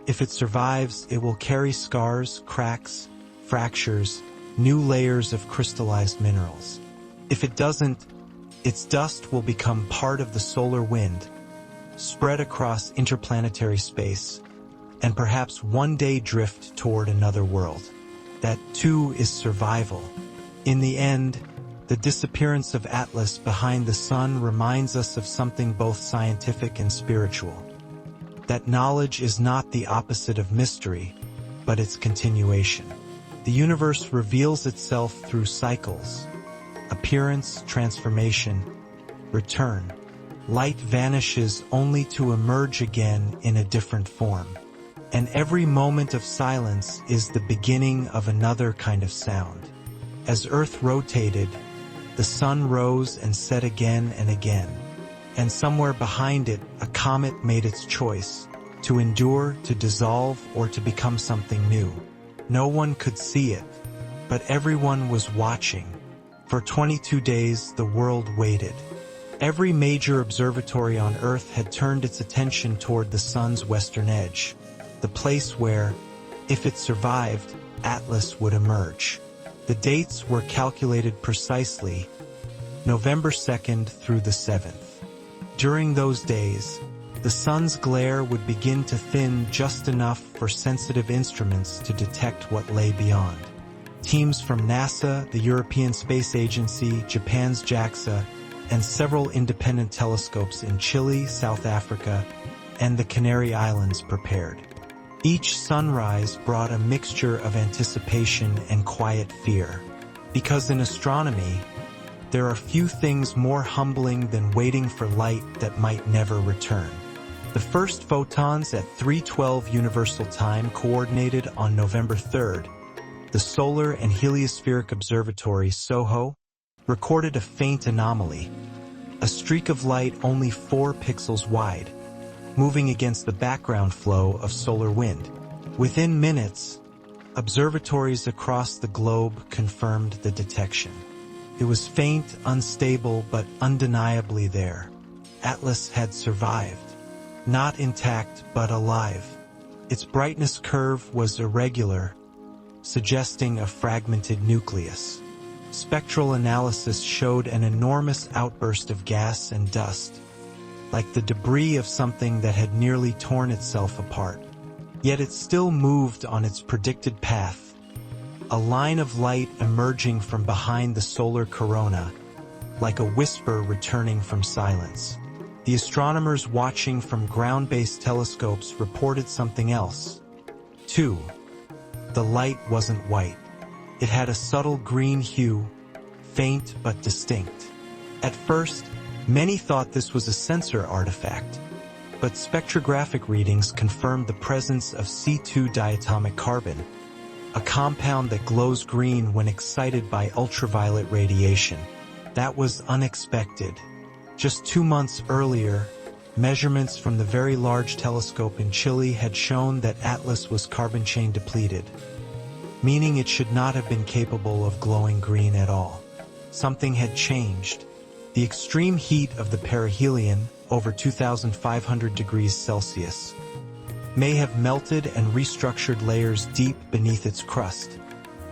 If it survives, it will carry scars, cracks, fractures, new layers of crystallized minerals. If it doesn't, its dust will become part of the solar wind, spread across interplanetary space, and perhaps one day drift toward another world. That too is survival. In the end, the disappearance of Atlas behind the sun reminds us of something both scientific and spiritual. That knowledge is not the opposite of mystery, but its continuation. The universe reveals itself through cycles: appearance, transformation, return. Light vanishes only to emerge again in a different form. And every moment of silence is the beginning of another kind of sound. As Earth rotated, the sun rose and set again and again. And somewhere behind it, a comet made its choice: to endure, to dissolve, or to become something new. No one could see it, but everyone was watching. For 22 days, the world waited. Every major observatory on Earth had turned its attention toward the sun's western edge, the place where, if it survived, Atlas would emerge. The dates were calculated precisely, November 2nd through the 7th. During those days, the sun's glare would begin to thin just enough for sensitive instruments to detect what lay beyond. Teams from NASA, the European Space Agency, Japan's JAXA, and several independent telescopes in Chile, South Africa, and the Canary Islands prepared. Each sunrise brought a mixture of anticipation and quiet fear. Because in astronomy, there are few things more humbling than waiting for light that might never return. The first photons at 3:12 Universal Time coordinated on November 3rd. The Solar and Heliospheric Observatory, SOHO, recorded a faint anomaly, a streak of light only 4 pixels wide, moving against the background flow of solar wind. Within minutes, observatories across the globe confirmed the detection. It was faint, unstable, but undeniably there. Atlas had survived. Not intact, but alive. Its brightness curve was irregular, suggesting a fragmented nucleus. Spectral analysis showed an enormous outburst of gas and dust, like the debris of something that had nearly torn itself apart. Yet it still moved on its predicted path, a line of light emerging from behind the solar corona, like a whisper returning from silence. The astronomers watching from ground-based telescopes reported something else. 2. The light wasn't white. It had a subtle green hue, faint but distinct. At first, many thought this was a sensor artifact, but spectrographic readings confirmed the presence of C2 diatomic carbon, a compound that glows green when excited by ultraviolet radiation. That was unexpected. Just 2 months earlier, measurements from the Very Large Telescope in Chile had shown that Atlas was carbon chain depleted, meaning it should not have been capable of glowing green at all. Something had changed. The extreme heat of the perihelion, over 2,500 degrees Celsius, may have melted and restructured layers deep beneath its crust,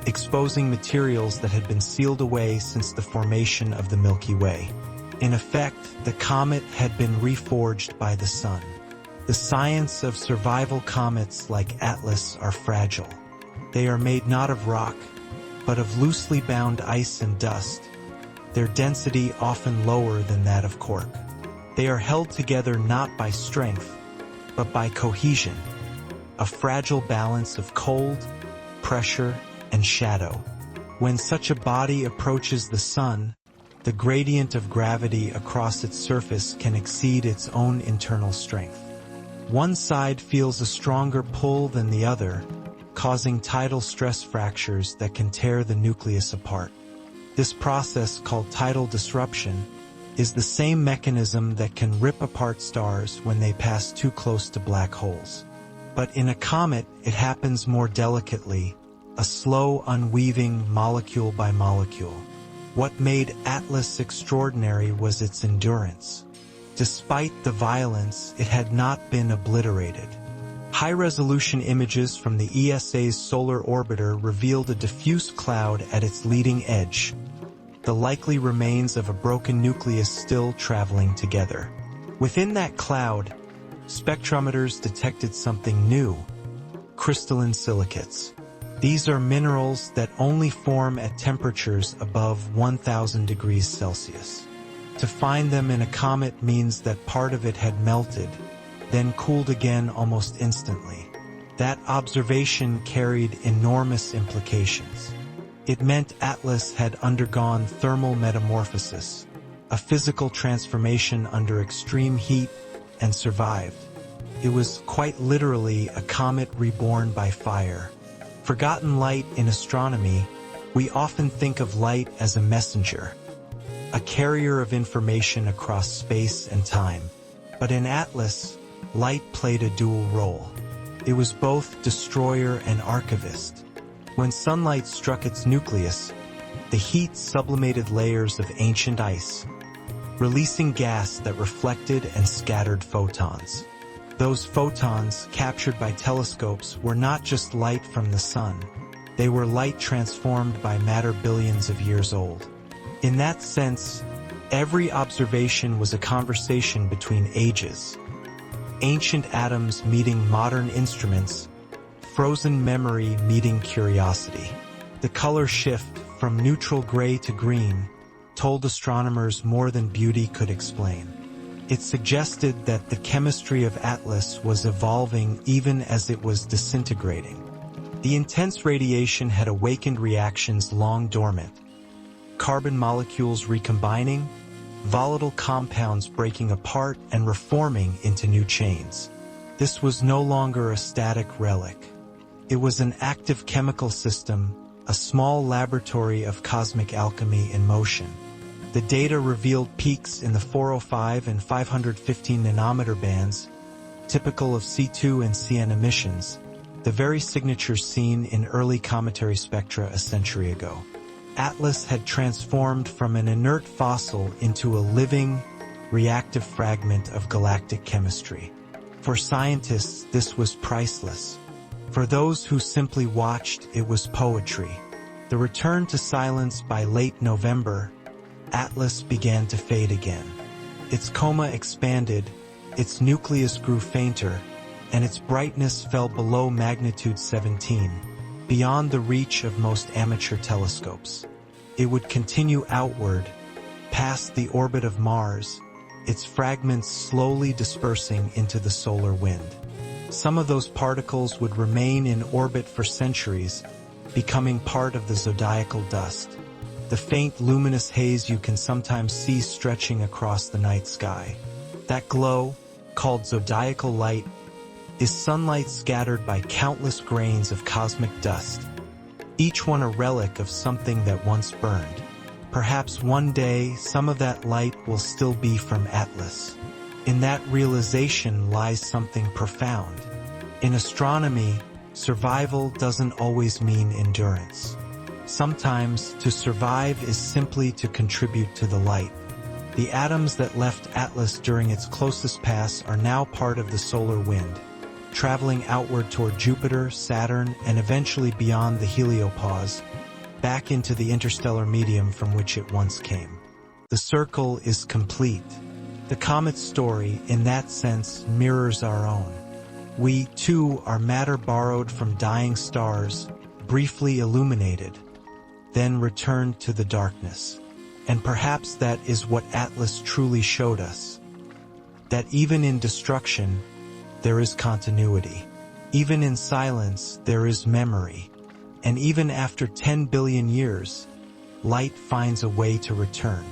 exposing materials that had been sealed away since the formation of the Milky Way. In effect, the comet had been reforged by the sun. The science of survival comets like Atlas are fragile. They are made not of rock, but of loosely bound ice and dust, their density often lower than that of cork. They are held together not by strength, but by cohesion, a fragile balance of cold, pressure, and shadow. When such a body approaches the sun, the gradient of gravity across its surface can exceed its own internal strength. One side feels a stronger pull than the other, causing tidal stress fractures that can tear the nucleus apart. This process, called tidal disruption, is the same mechanism that can rip apart stars when they pass too close to black holes. But in a comet, it happens more delicately, a slow unweaving molecule by molecule. What made Atlas extraordinary was its endurance. Despite the violence, it had not been obliterated. High-resolution images from the ESA's solar orbiter revealed a diffuse cloud at its leading edge, the likely remains of a broken nucleus still traveling together. Within that cloud, spectrometers detected something new: crystalline silicates. These are minerals that only form at temperatures above 1,000 degrees Celsius. To find them in a comet means that part of it had melted, then cooled again almost instantly. That observation carried enormous implications. It meant Atlas had undergone thermal metamorphosis, a physical transformation under extreme heat, and survived. It was quite literally a comet reborn by fire. Forgotten light in astronomy, we often think of light as a messenger, a carrier of information across space and time. But in Atlas, light played a dual role. It was both destroyer and archivist. When sunlight struck its nucleus, the heat sublimated layers of ancient ice, releasing gas that reflected and scattered photons. Those photons, captured by telescopes, were not just light from the sun. They were light transformed by matter billions of years old. In that sense, every observation was a conversation between ages. Ancient atoms meeting modern instruments, frozen memory meeting curiosity. The color shift from neutral gray to green told astronomers more than beauty could explain. It suggested that the chemistry of Atlas was evolving even as it was disintegrating. The intense radiation had awakened reactions long dormant. Carbon molecules recombining, volatile compounds breaking apart and reforming into new chains. This was no longer a static relic. It was an active chemical system, a small laboratory of cosmic alchemy in motion. The data revealed peaks in the 405 and 515 nanometer bands, typical of C2 and CN emissions, the very signatures seen in early cometary spectra a century ago. Atlas had transformed from an inert fossil into a living, reactive fragment of galactic chemistry. For scientists, this was priceless. For those who simply watched, it was poetry. The return to silence by late November, Atlas began to fade again. Its coma expanded, its nucleus grew fainter, and its brightness fell below magnitude 17, beyond the reach of most amateur telescopes. It would continue outward, past the orbit of Mars, its fragments slowly dispersing into the solar wind. Some of those particles would remain in orbit for centuries, becoming part of the zodiacal dust, the faint luminous haze you can sometimes see stretching across the night sky. That glow, called zodiacal light, is sunlight scattered by countless grains of cosmic dust, each one a relic of something that once burned. Perhaps one day some of that light will still be from Atlas. In that realization lies something profound. In astronomy, survival doesn't always mean endurance. Sometimes, to survive is simply to contribute to the light. The atoms that left Atlas during its closest pass are now part of the solar wind, traveling outward toward Jupiter, Saturn, and eventually beyond the heliopause, back into the interstellar medium from which it once came. The circle is complete. The comet's story, in that sense, mirrors our own. We, too, are matter borrowed from dying stars, briefly illuminated, then returned to the darkness. And perhaps that is what Atlas truly showed us. That even in destruction, there is continuity. Even in silence, there is memory. And even after 10 billion years, light finds a way to return.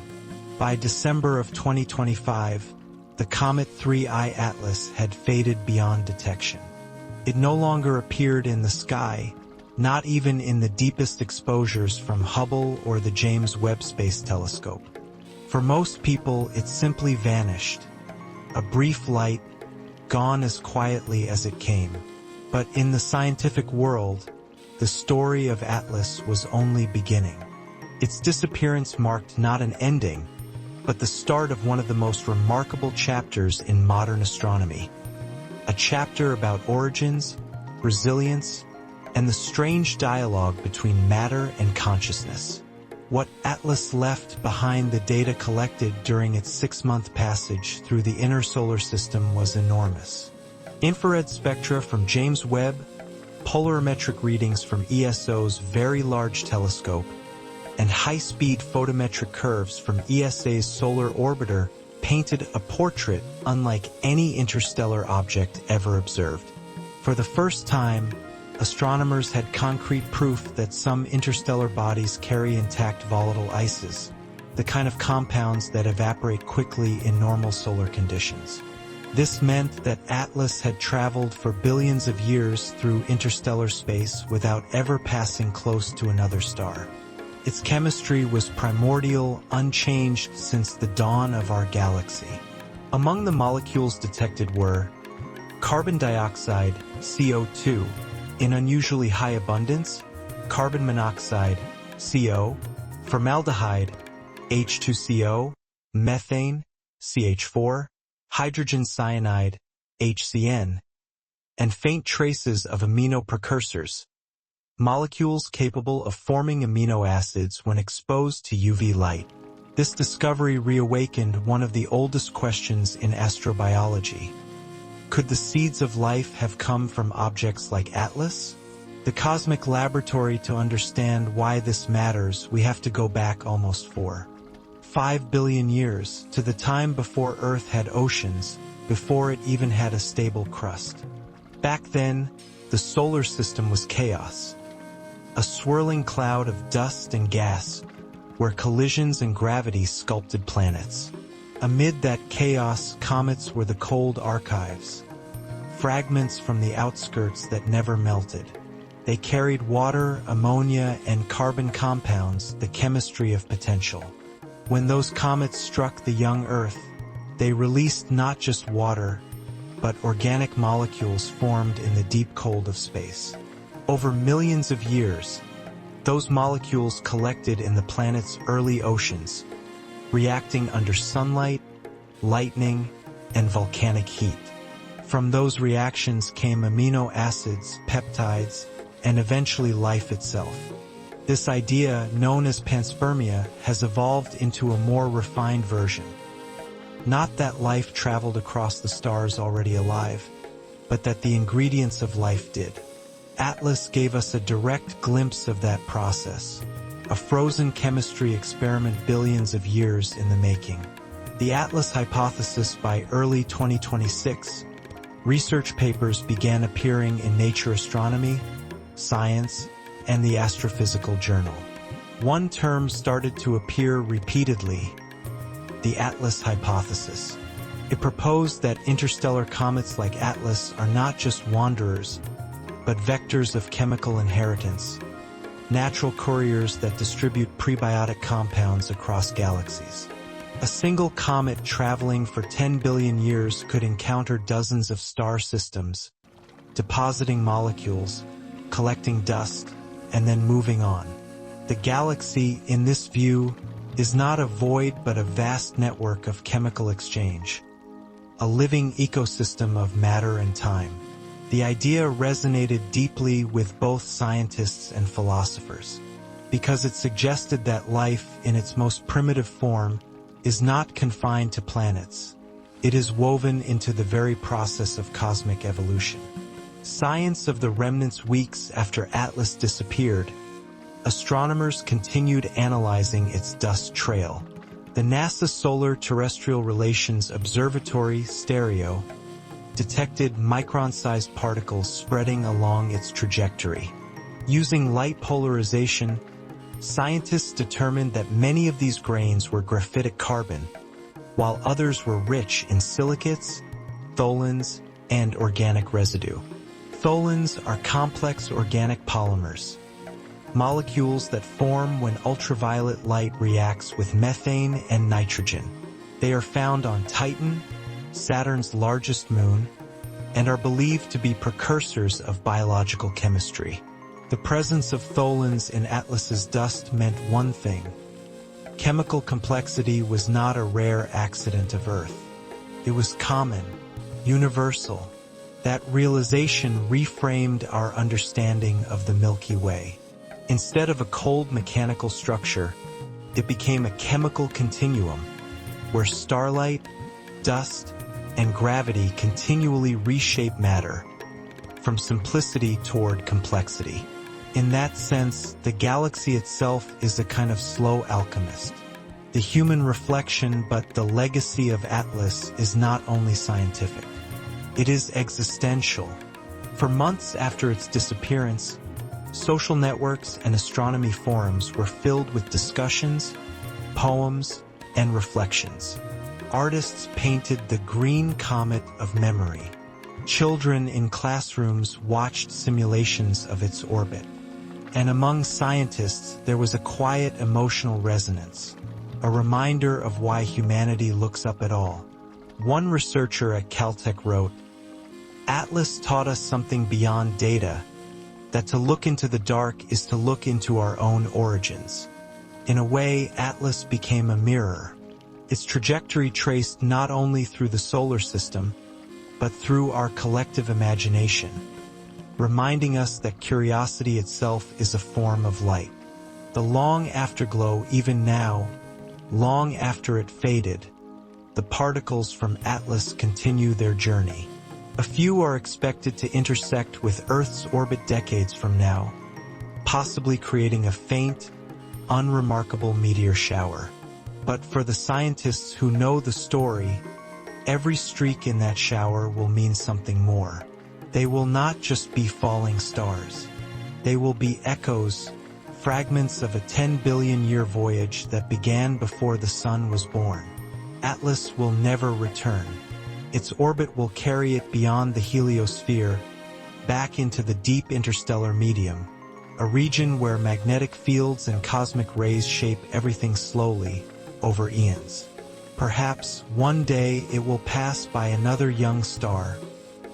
By December of 2025, the Comet 3I Atlas had faded beyond detection. It no longer appeared in the sky, not even in the deepest exposures from Hubble or the James Webb Space Telescope. For most people, it simply vanished. A brief light, gone as quietly as it came. But in the scientific world, the story of Atlas was only beginning. Its disappearance marked not an ending, but the start of one of the most remarkable chapters in modern astronomy. A chapter about origins, resilience, and the strange dialogue between matter and consciousness. What Atlas left behind, the data collected during its 6-month passage through the inner solar system, was enormous. Infrared spectra from James Webb, polarimetric readings from ESO's Very Large Telescope, and high-speed photometric curves from ESA's Solar Orbiter painted a portrait unlike any interstellar object ever observed. For the first time, astronomers had concrete proof that some interstellar bodies carry intact volatile ices, the kind of compounds that evaporate quickly in normal solar conditions. This meant that Atlas had traveled for billions of years through interstellar space without ever passing close to another star. Its chemistry was primordial, unchanged since the dawn of our galaxy. Among the molecules detected were carbon dioxide, CO2, in unusually high abundance, carbon monoxide, CO, formaldehyde, H2CO, methane, CH4, hydrogen cyanide, HCN, and faint traces of amino precursors, molecules capable of forming amino acids when exposed to UV light. This discovery reawakened one of the oldest questions in astrobiology. Could the seeds of life have come from objects like Atlas? The cosmic laboratory. To understand why this matters, we have to go back almost 4 5 billion years, to the time before Earth had oceans, before it even had a stable crust. Back then, the solar system was chaos. A swirling cloud of dust and gas, where collisions and gravity sculpted planets. Amid that chaos, comets were the cold archives, fragments from the outskirts that never melted. They carried water, ammonia, and carbon compounds, the chemistry of potential. When those comets struck the young Earth, they released not just water, but organic molecules formed in the deep cold of space. Over millions of years, those molecules collected in the planet's early oceans, reacting under sunlight, lightning, and volcanic heat. From those reactions came amino acids, peptides, and eventually life itself. This idea, known as panspermia, has evolved into a more refined version. Not that life traveled across the stars already alive, but that the ingredients of life did. Atlas gave us a direct glimpse of that process, a frozen chemistry experiment billions of years in the making. The Atlas hypothesis. By early 2026, research papers began appearing in Nature Astronomy, Science, and the Astrophysical Journal. One term started to appear repeatedly: the Atlas hypothesis. It proposed that interstellar comets like Atlas are not just wanderers, but vectors of chemical inheritance, natural couriers that distribute prebiotic compounds across galaxies. A single comet traveling for 10 billion years could encounter dozens of star systems, depositing molecules, collecting dust, and then moving on. The galaxy, in this view, is not a void but a vast network of chemical exchange, a living ecosystem of matter and time. The idea resonated deeply with both scientists and philosophers, because it suggested that life, in its most primitive form, is not confined to planets. It is woven into the very process of cosmic evolution. Science of the remnants. Weeks after Atlas disappeared, astronomers continued analyzing its dust trail. The NASA Solar Terrestrial Relations Observatory, STEREO, detected micron-sized particles spreading along its trajectory. Using light polarization, scientists determined that many of these grains were graphitic carbon, while others were rich in silicates, tholins, and organic residue. Tholins are complex organic polymers, molecules that form when ultraviolet light reacts with methane and nitrogen. They are found on Titan, Saturn's largest moon, and are believed to be precursors of biological chemistry. The presence of tholins in Atlas's dust meant one thing: chemical complexity was not a rare accident of Earth. It was common, universal. That realization reframed our understanding of the Milky Way. Instead of a cold mechanical structure, it became a chemical continuum, where starlight, dust, and gravity continually reshape matter, from simplicity toward complexity. In that sense, the galaxy itself is a kind of slow alchemist. The human reflection, but the legacy of Atlas is not only scientific. It is existential. For months after its disappearance, social networks and astronomy forums were filled with discussions, poems, and reflections. Artists painted the green comet of memory. Children in classrooms watched simulations of its orbit. And among scientists, there was a quiet emotional resonance, a reminder of why humanity looks up at all. One researcher at Caltech wrote, "Atlas taught us something beyond data, that to look into the dark is to look into our own origins." In a way, Atlas became a mirror. Its trajectory traced not only through the solar system, but through our collective imagination, reminding us that curiosity itself is a form of light. The long afterglow, even now, long after it faded, the particles from Atlas continue their journey. A few are expected to intersect with Earth's orbit decades from now, possibly creating a faint, unremarkable meteor shower. But for the scientists who know the story, every streak in that shower will mean something more. They will not just be falling stars. They will be echoes, fragments of a 10 billion-year voyage that began before the sun was born. Atlas will never return. Its orbit will carry it beyond the heliosphere, back into the deep interstellar medium, a region where magnetic fields and cosmic rays shape everything slowly, over eons. Perhaps one day it will pass by another young star,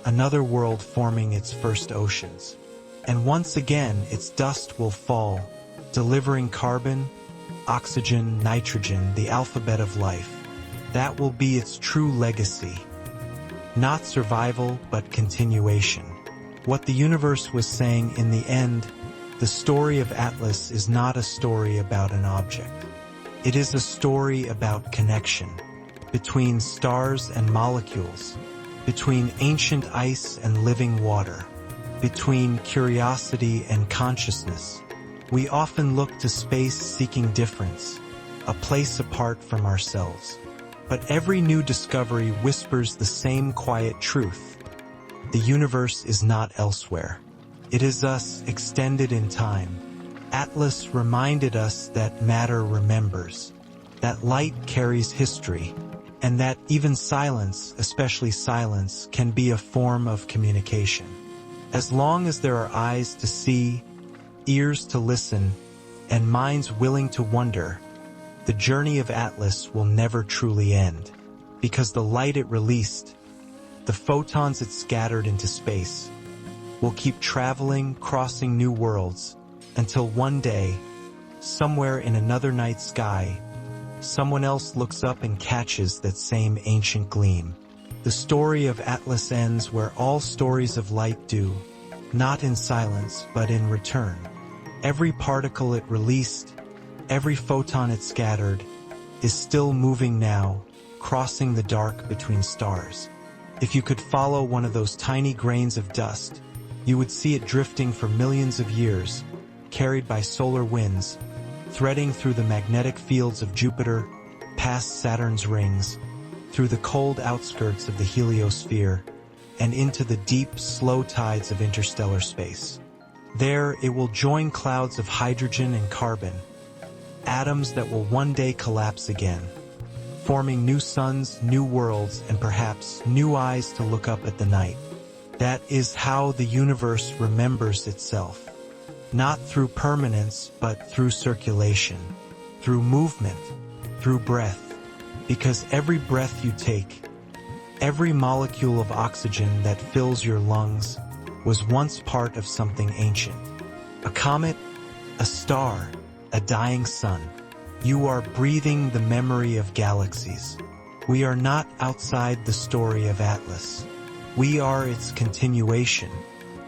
another world forming its first oceans. And once again its dust will fall, delivering carbon, oxygen, nitrogen, the alphabet of life. That will be its true legacy. Not survival, but continuation. What the universe was saying in the end, the story of Atlas is not a story about an object. It is a story about connection, between stars and molecules, between ancient ice and living water, between curiosity and consciousness. We often look to space seeking difference, a place apart from ourselves. But every new discovery whispers the same quiet truth. The universe is not elsewhere. It is us extended in time. Atlas reminded us that matter remembers, that light carries history, and that even silence, especially silence, can be a form of communication. As long as there are eyes to see, ears to listen, and minds willing to wonder, the journey of Atlas will never truly end, because the light it released, the photons it scattered into space, will keep traveling, crossing new worlds, until one day, somewhere in another night sky, someone else looks up and catches that same ancient gleam. The story of Atlas ends where all stories of light do, not in silence, but in return. Every particle it released, every photon it scattered, is still moving now, crossing the dark between stars. If you could follow one of those tiny grains of dust, you would see it drifting for millions of years, carried by solar winds, threading through the magnetic fields of Jupiter, past Saturn's rings, through the cold outskirts of the heliosphere, and into the deep, slow tides of interstellar space. There, it will join clouds of hydrogen and carbon, atoms that will one day collapse again, forming new suns, new worlds, and perhaps new eyes to look up at the night. That is how the universe remembers itself. Not through permanence, but through circulation, through movement, through breath. Because every breath you take, every molecule of oxygen that fills your lungs, was once part of something ancient. A comet, a star, a dying sun. You are breathing the memory of galaxies. We are not outside the story of Atlas. We are its continuation.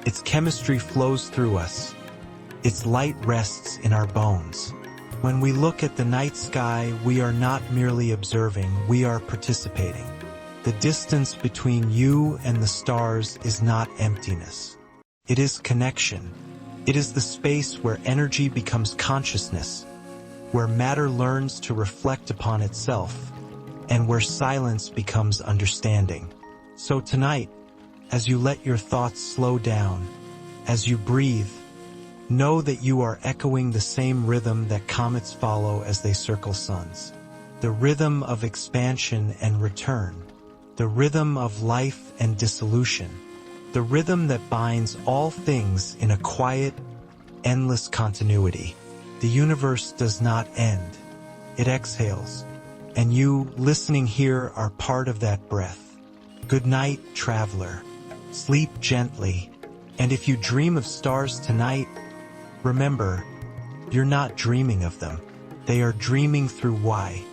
Its chemistry flows through us. Its light rests in our bones. When we look at the night sky, we are not merely observing, we are participating. The distance between you and the stars is not emptiness. It is connection. It is the space where energy becomes consciousness, where matter learns to reflect upon itself, and where silence becomes understanding. So tonight, as you let your thoughts slow down, as you breathe, know that you are echoing the same rhythm that comets follow as they circle suns. The rhythm of expansion and return. The rhythm of life and dissolution. The rhythm that binds all things in a quiet, endless continuity. The universe does not end. It exhales. And you, listening here, are part of that breath. Good night, traveler. Sleep gently. And if you dream of stars tonight, remember, you're not dreaming of them. They are dreaming through why.